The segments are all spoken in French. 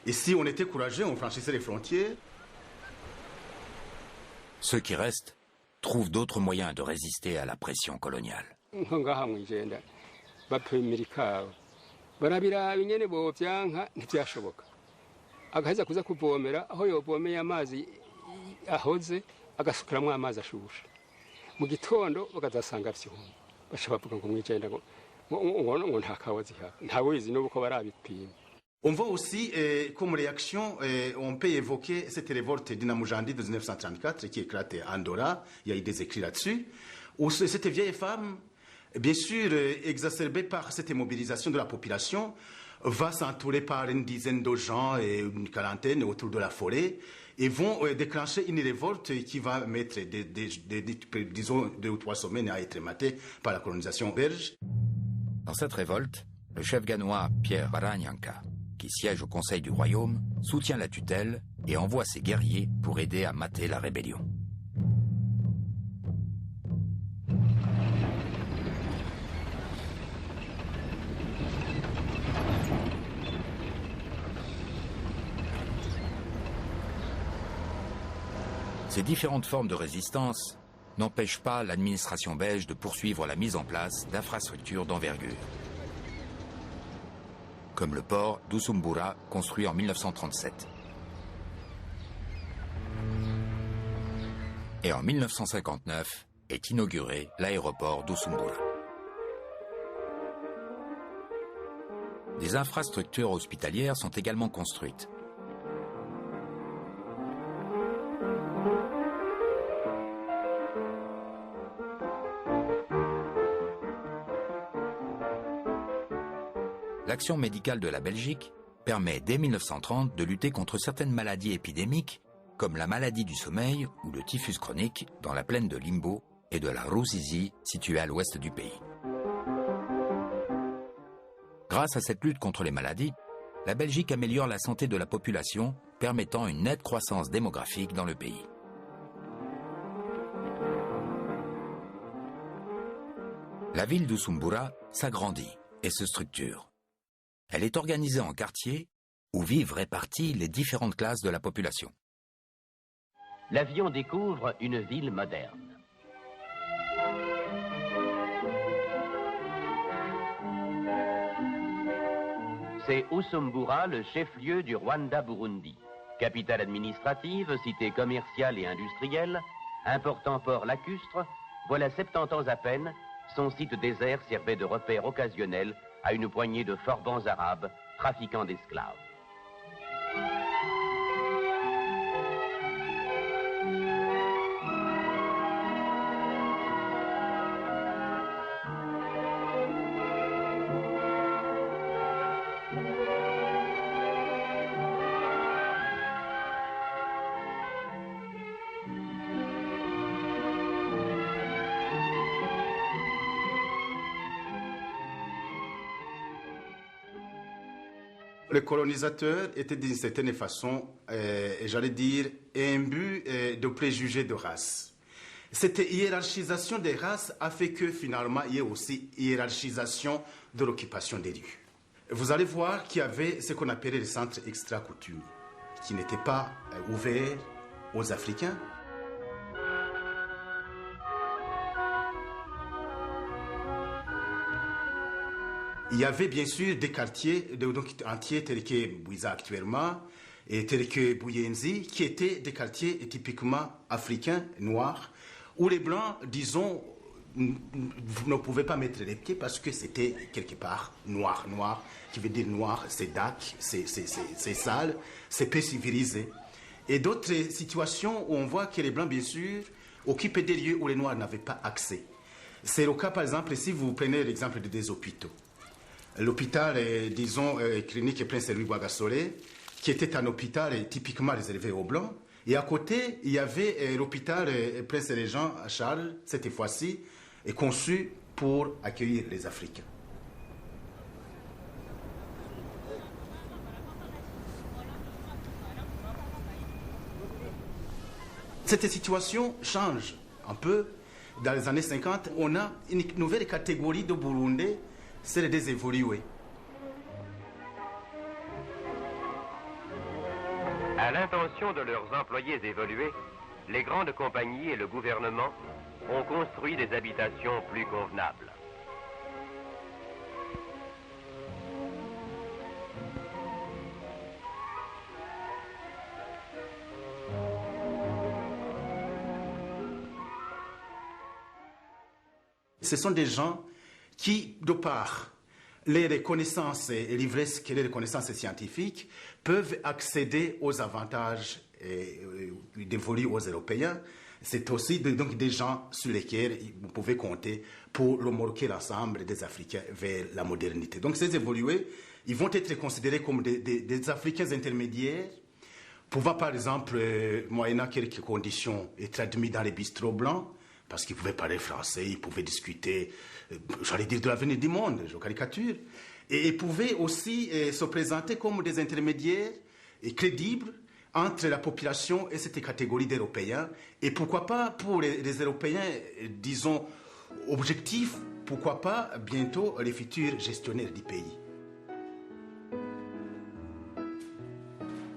Et si on était courageux, on franchissait les frontières. Ceux qui restent trouvent d'autres moyens de résister à la pression coloniale. On voit aussi, comme réaction, on peut évoquer cette révolte d'Inamujandi de 1934 qui éclate à Andorra. Il y a eu des écrits là-dessus. Où cette vieille femme, bien sûr, exacerbée par cette mobilisation de la population, va s'entourer par une dizaine de gens et une quarantaine autour de la forêt et vont déclencher une révolte qui va mettre, disons, 2 ou 3 semaines à être matée par la colonisation belge. Dans cette révolte, le chef ganois Pierre Baranyanka, qui siège au Conseil du Royaume, soutient la tutelle et envoie ses guerriers pour aider à mater la rébellion. Ces différentes formes de résistance n'empêchent pas l'administration belge de poursuivre la mise en place d'infrastructures d'envergure, comme le port d'Usumbura construit en 1937. Et en 1959 est inauguré l'aéroport d'Usumbura. Des infrastructures hospitalières sont également construites. L'action médicale de la Belgique permet dès 1930 de lutter contre certaines maladies épidémiques comme la maladie du sommeil ou le typhus chronique dans la plaine de Limbo et de la Ruzizi située à l'ouest du pays. Grâce à cette lutte contre les maladies, la Belgique améliore la santé de la population, permettant une nette croissance démographique dans le pays. La ville d'Usumbura s'agrandit et se structure. Elle est organisée en quartiers où vivent réparties les différentes classes de la population. L'avion découvre une ville moderne. C'est Usumbura, le chef-lieu du Rwanda-Burundi. Capitale administrative, cité commerciale et industrielle, important port lacustre, voilà 70 ans à peine, son site désert servait de repère occasionnel à une poignée de forbans arabes trafiquant d'esclaves. Le colonisateur était d'une certaine façon, j'allais dire, imbu de préjugés de race. Cette hiérarchisation des races a fait que finalement il y ait aussi hiérarchisation de l'occupation des lieux. Vous allez voir qu'il y avait ce qu'on appelait les centres extra-coutumiers, qui n'étaient pas ouverts aux Africains. Il y avait bien sûr des quartiers entiers tels que Bouiza actuellement et tels que Bouyenzi, qui étaient des quartiers typiquement africains, noirs, où les Blancs, disons, ne pouvaient pas mettre les pieds parce que c'était quelque part noir. Noir, qui veut dire noir, c'est dac, c'est sale, c'est peu civilisé. Et d'autres situations où on voit que les Blancs, bien sûr, occupaient des lieux où les Noirs n'avaient pas accès. C'est le cas, par exemple, si vous prenez l'exemple des hôpitaux. L'hôpital, disons, clinique Prince Louis Boisgassolé, qui était un hôpital typiquement réservé aux Blancs. Et à côté, il y avait l'hôpital Prince Régent Charles, cette fois-ci, conçu pour accueillir les Africains. Cette situation change un peu. Dans les années 50, on a une nouvelle catégorie de Burundais, c'est les désévolués. À l'intention de leurs employés évolués, les grandes compagnies et le gouvernement ont construit des habitations plus convenables. Ce sont des gens qui, de par les connaissances et l'ivresse que les connaissances scientifiques, peuvent accéder aux avantages dévolus aux Européens. C'est aussi donc des gens sur lesquels vous pouvez compter pour remorquer l'ensemble des Africains vers la modernité. Donc ces évolués, ils vont être considérés comme des Africains intermédiaires, pouvant par exemple, moyennant quelques conditions, être admis dans les bistrots blancs, parce qu'ils pouvaient parler français, ils pouvaient discuter, j'allais dire, de l'avenir du monde, je caricature. Et ils pouvaient aussi se présenter comme des intermédiaires crédibles entre la population et cette catégorie d'Européens. Et pourquoi pas, pour les Européens, disons, objectifs, pourquoi pas bientôt les futurs gestionnaires du pays.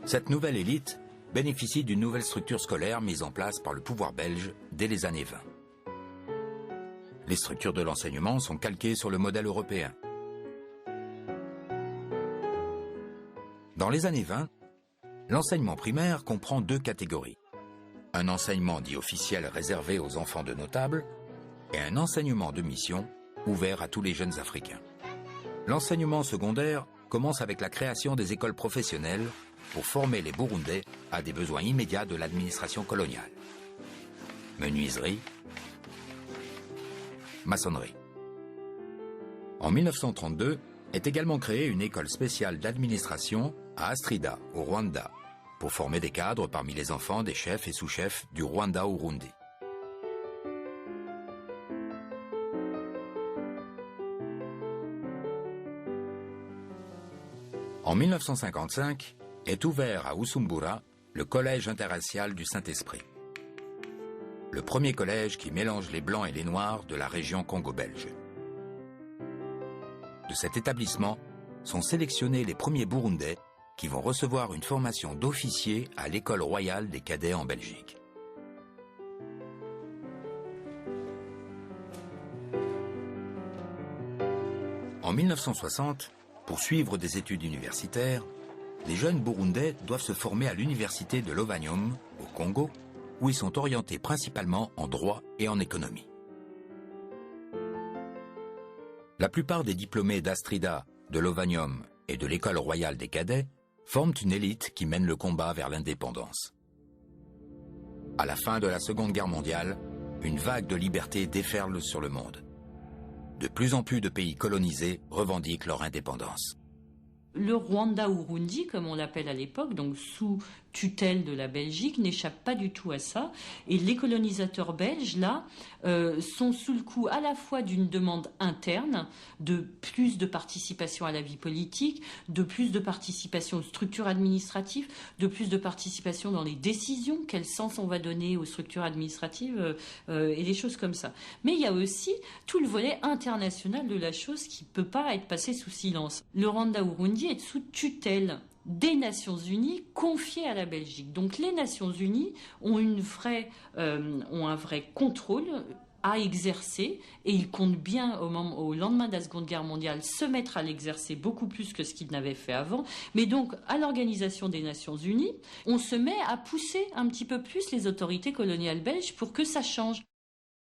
Cette nouvelle élite bénéficie d'une nouvelle structure scolaire mise en place par le pouvoir belge dès les années 20. Les structures de l'enseignement sont calquées sur le modèle européen. Dans les années 20, l'enseignement primaire comprend deux catégories. Un enseignement dit officiel réservé aux enfants de notables et un enseignement de mission ouvert à tous les jeunes Africains. L'enseignement secondaire commence avec la création des écoles professionnelles pour former les Burundais à des besoins immédiats de l'administration coloniale. Menuiserie, maçonnerie. En 1932 est également créée une école spéciale d'administration à Astrida, au Rwanda, pour former des cadres parmi les enfants des chefs et sous-chefs du Rwanda-Urundi. En 1955 est ouvert à Usumbura le Collège interracial du Saint-Esprit. Le premier collège qui mélange les blancs et les noirs de la région congo-belge. De cet établissement sont sélectionnés les premiers Burundais qui vont recevoir une formation d'officier à l'École royale des cadets en Belgique. En 1960, pour suivre des études universitaires, les jeunes Burundais doivent se former à l'université de Lovanium, au Congo, où ils sont orientés principalement en droit et en économie. La plupart des diplômés d'Astrida, de Lovanium et de l'École royale des cadets forment une élite qui mène le combat vers l'indépendance. À la fin de la Seconde Guerre mondiale, une vague de liberté déferle sur le monde. De plus en plus de pays colonisés revendiquent leur indépendance. Le Rwanda-Urundi, comme on l'appelle à l'époque, donc sous tutelle de la Belgique, n'échappe pas du tout à ça. Et les colonisateurs belges, là, sont sous le coup à la fois d'une demande interne, de plus de participation à la vie politique, de plus de participation aux structures administratives, de plus de participation dans les décisions, quel sens on va donner aux structures administratives, et des choses comme ça. Mais il y a aussi tout le volet international de la chose qui ne peut pas être passé sous silence. Le Rwanda-Urundi est sous tutelle des Nations Unies confiées à la Belgique. Donc les Nations Unies ont un vrai contrôle à exercer et ils comptent bien au lendemain de la Seconde Guerre mondiale se mettre à l'exercer beaucoup plus que ce qu'ils n'avaient fait avant. Mais donc à l'Organisation des Nations Unies, on se met à pousser un petit peu plus les autorités coloniales belges pour que ça change.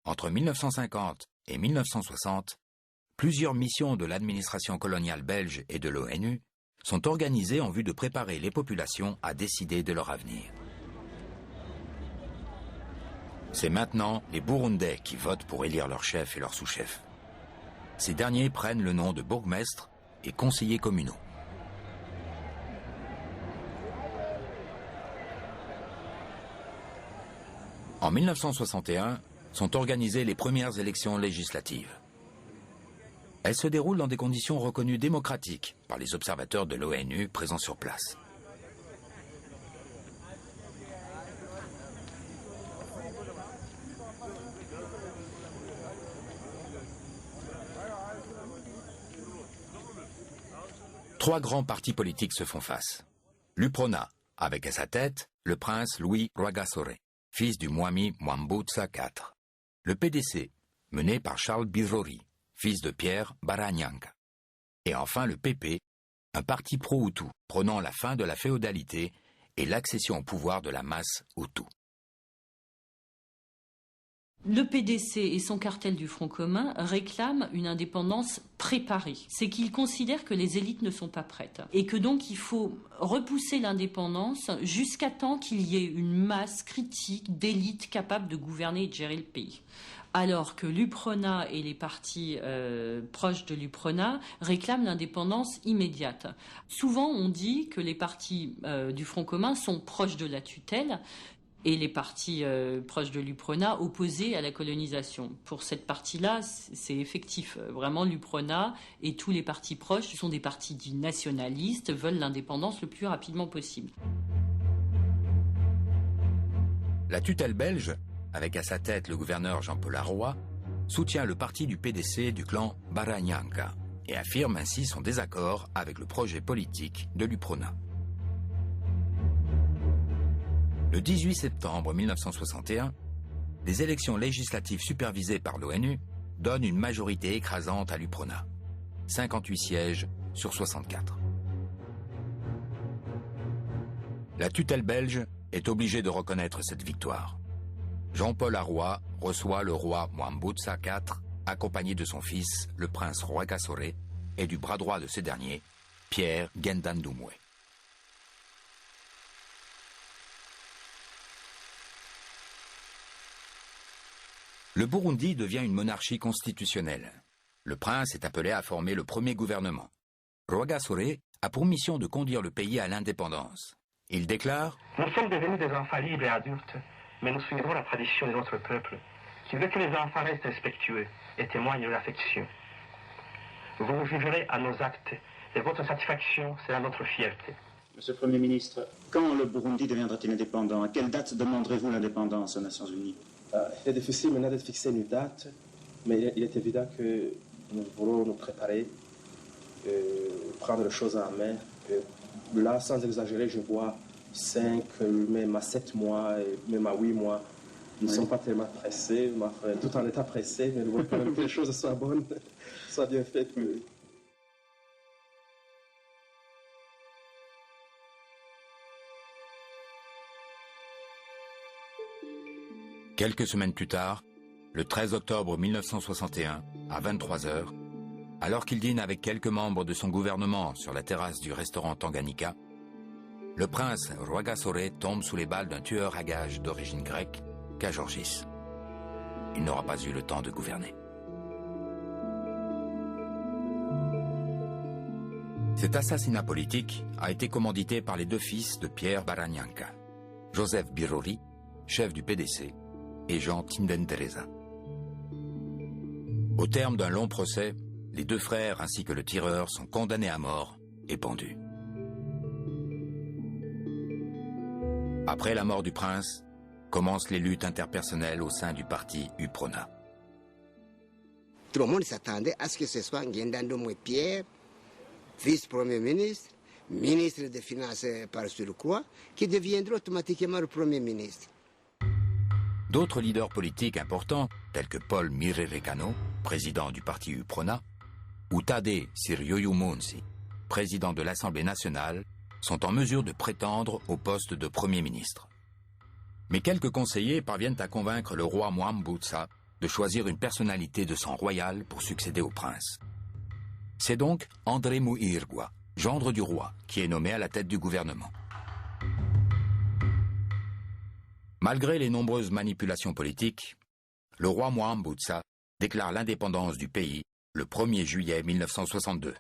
Entre 1950 et 1960, plusieurs missions de l'administration coloniale belge et de l'ONU sont organisées en vue de préparer les populations à décider de leur avenir. C'est maintenant les Burundais qui votent pour élire leur chef et leur sous-chef. Ces derniers prennent le nom de bourgmestres et conseillers communaux. En 1961, sont organisées les premières élections législatives. Elles se déroulent dans des conditions reconnues démocratiques par les observateurs de l'ONU présents sur place. Trois grands partis politiques se font face. L'UPRONA, avec à sa tête le prince Louis Rwagasore, fils du Mwami Mwambutsa IV. Le PDC, mené par Charles Birori, fils de Pierre Baranyanka. Et enfin le PP, un parti pro-Hutu prônant la fin de la féodalité et l'accession au pouvoir de la masse Hutu. Le PDC et son cartel du Front commun réclament une indépendance préparée. C'est qu'ils considèrent que les élites ne sont pas prêtes et que donc il faut repousser l'indépendance jusqu'à temps qu'il y ait une masse critique d'élites capables de gouverner et de gérer le pays. Alors que l'UPRONA et les partis proches de l'UPRONA réclament l'indépendance immédiate. Souvent, on dit que les partis du Front commun sont proches de la tutelle et les partis proches de l'UPRONA opposés à la colonisation. Pour cette partie-là, c'est effectif. Vraiment, l'UPRONA et tous les partis proches sont des partis dits nationalistes, veulent l'indépendance le plus rapidement possible. La tutelle belge, avec à sa tête le gouverneur Jean-Paul Aroy, soutient le parti du PDC du clan Baranyanka et affirme ainsi son désaccord avec le projet politique de l'UPRONA. Le 18 septembre 1961, des élections législatives supervisées par l'ONU donnent une majorité écrasante à l'UPRONA, 58 sièges sur 64. La tutelle belge est obligée de reconnaître cette victoire. Jean-Paul Aroy reçoit le roi Mwambutsa IV, accompagné de son fils, le prince Rwagasore, et du bras droit de ce dernier, Pierre Ngendandumwe. Le Burundi devient une monarchie constitutionnelle. Le prince est appelé à former le premier gouvernement. Rwagasore a pour mission de conduire le pays à l'indépendance. Il déclare « Nous sommes devenus des enfants libres et adultes, mais nous suivrons la tradition de notre peuple, qui veut que les enfants restent respectueux et témoignent de l'affection. Vous nous jugerez à nos actes, et votre satisfaction sera notre fierté. » Monsieur le Premier ministre, quand le Burundi deviendra-t-il indépendant? À quelle date demanderez-vous l'indépendance aux Nations Unies? Il est difficile maintenant de fixer une date, mais il est évident que nous voulons nous préparer, prendre les choses en main. Là, sans exagérer, je vois 5, même à 7 mois, et même à 8 mois. Nous ne sommes pas tellement pressés, tout en étant pressés, mais nous voulons quand même que les choses soient bonnes, soient bien faites. Quelques semaines plus tard, le 13 octobre 1961, à 23h, alors qu'il dîne avec quelques membres de son gouvernement sur la terrasse du restaurant Tanganyika, le prince Rwagasore tombe sous les balles d'un tueur à gages d'origine grecque, Kajorgis. Il n'aura pas eu le temps de gouverner. Cet assassinat politique a été commandité par les deux fils de Pierre Baranyanka, Joseph Birori, chef du PDC, et Jean Tindentereza. Au terme d'un long procès, les deux frères ainsi que le tireur sont condamnés à mort et pendus. Après la mort du prince, commencent les luttes interpersonnelles au sein du parti UPRONA. Tout le monde s'attendait à ce que ce soit Ngendandumwe Pierre, vice-premier ministre, ministre des Finances par surcroît, qui deviendra automatiquement le premier ministre. D'autres leaders politiques importants, tels que Paul Mirerekano, président du parti UPRONA, ou Tadé Siryoyumunsi, président de l'Assemblée nationale, sont en mesure de prétendre au poste de Premier ministre. Mais quelques conseillers parviennent à convaincre le roi Mwambutsa de choisir une personnalité de sang royal pour succéder au prince. C'est donc André Muirgwa, gendre du roi, qui est nommé à la tête du gouvernement. Malgré les nombreuses manipulations politiques, le roi Mwambutsa déclare l'indépendance du pays le 1er juillet 1962.